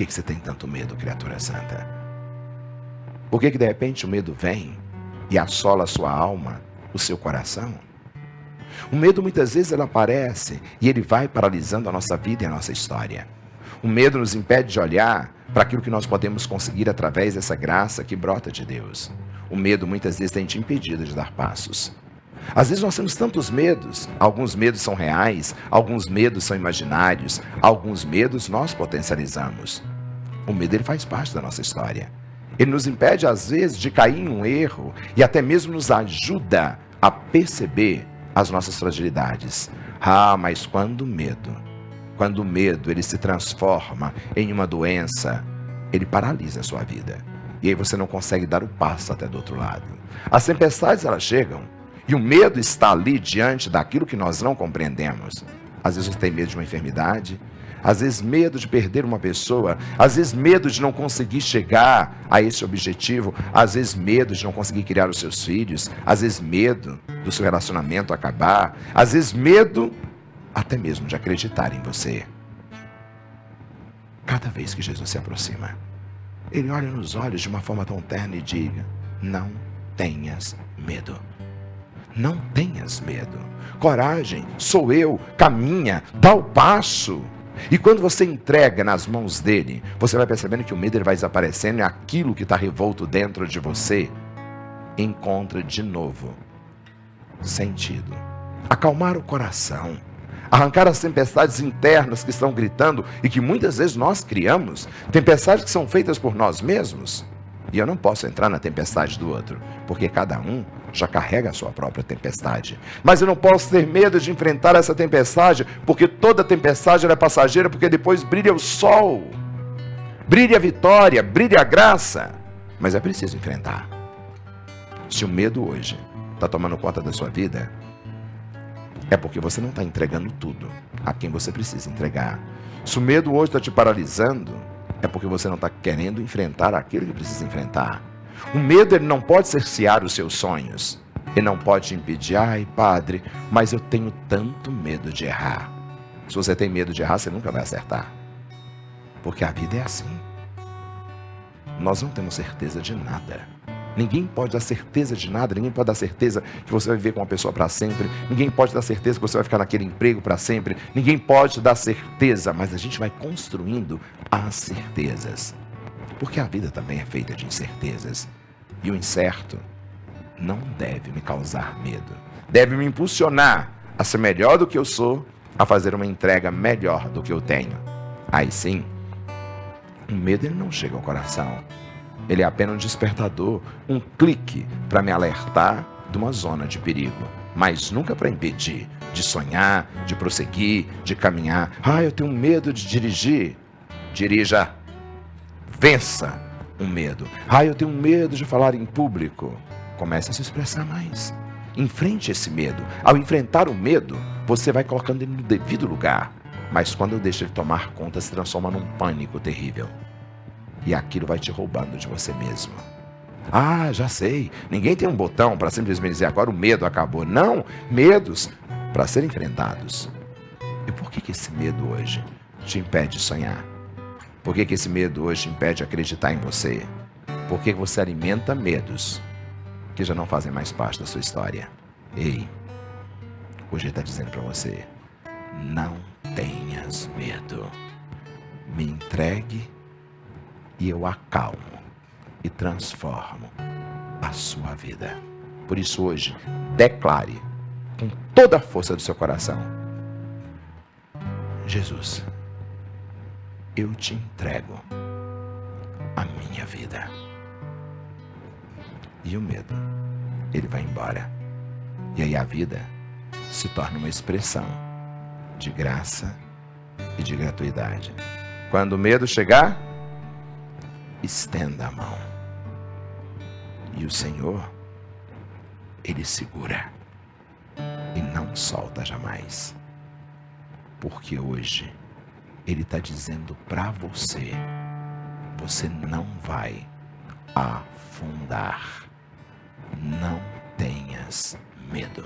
que você tem tanto medo, criatura santa? Por que de repente o medo vem e assola a sua alma, o seu coração? O medo muitas vezes ele aparece e ele vai paralisando a nossa vida e a nossa história. O medo nos impede de olhar para aquilo que nós podemos conseguir através dessa graça que brota de Deus. O medo muitas vezes tem te impedido de dar passos. Às vezes nós temos tantos medos, alguns medos são reais, alguns medos são imaginários, alguns medos nós potencializamos. O medo ele faz parte da nossa história. Ele nos impede às vezes de cair em um erro e até mesmo nos ajuda a perceber as nossas fragilidades. Mas quando o medo ele se transforma em uma doença, ele paralisa a sua vida. E aí você não consegue dar o passo até do outro lado. As tempestades elas chegam e o medo está ali diante daquilo que nós não compreendemos. Às vezes você tem medo de uma enfermidade, às vezes medo de perder uma pessoa, às vezes medo de não conseguir chegar a esse objetivo, às vezes medo de não conseguir criar os seus filhos, às vezes medo do seu relacionamento acabar, às vezes medo até mesmo de acreditar em você. Cada vez que Jesus se aproxima, ele olha nos olhos de uma forma tão terna e diga: não tenhas medo. Não tenhas medo. Coragem, sou eu, caminha, dá o passo. E quando você entrega nas mãos dele, você vai percebendo que o medo ele vai desaparecendo e aquilo que está revolto dentro de você encontra de novo sentido. Acalmar o coração, arrancar as tempestades internas que estão gritando e que muitas vezes nós criamos, tempestades que são feitas por nós mesmos. E eu não posso entrar na tempestade do outro, porque cada um já carrega a sua própria tempestade. Mas eu não posso ter medo de enfrentar essa tempestade, porque toda tempestade é passageira, porque depois brilha o sol, brilha a vitória, brilha a graça. Mas é preciso enfrentar. Se o medo hoje está tomando conta da sua vida, é porque você não está entregando tudo a quem você precisa entregar. Se o medo hoje está te paralisando, é porque você não está querendo enfrentar aquilo que precisa enfrentar. O medo ele não pode cercear os seus sonhos. Ele não pode te impedir: ai padre, mas eu tenho tanto medo de errar. Se você tem medo de errar, você nunca vai acertar. Porque a vida é assim. Nós não temos certeza de nada. Ninguém pode dar certeza de nada, ninguém pode dar certeza que você vai viver com uma pessoa para sempre, ninguém pode dar certeza que você vai ficar naquele emprego para sempre, ninguém pode dar certeza, mas a gente vai construindo as certezas. Porque a vida também é feita de incertezas. E o incerto não deve me causar medo. Deve me impulsionar a ser melhor do que eu sou, a fazer uma entrega melhor do que eu tenho. Aí sim, o medo ele não chega ao coração. Ele é apenas um despertador, um clique para me alertar de uma zona de perigo. Mas nunca para impedir de sonhar, de prosseguir, de caminhar. Eu tenho medo de dirigir. Dirija. Vença o medo. Eu tenho medo de falar em público. Comece a se expressar mais. Enfrente esse medo. Ao enfrentar o medo, você vai colocando ele no devido lugar. Mas quando deixa ele tomar conta, se transforma num pânico terrível. E aquilo vai te roubando de você mesmo. Já sei. Ninguém tem um botão para simplesmente dizer agora o medo acabou. Não, medos para serem enfrentados. E por que esse medo hoje te impede de sonhar? Por que esse medo hoje te impede de acreditar em você? Por que você alimenta medos que já não fazem mais parte da sua história? Ei, hoje ele está dizendo para você: não tenhas medo. Me entregue e eu acalmo e transformo a sua vida. Por isso hoje, declare com toda a força do seu coração: Jesus, eu te entrego a minha vida. E o medo, ele vai embora. E aí a vida se torna uma expressão de graça e de gratuidade. Quando o medo chegar, estenda a mão. E o Senhor, ele segura e não solta jamais. Porque hoje ele está dizendo para você: você não vai afundar. Não tenhas medo.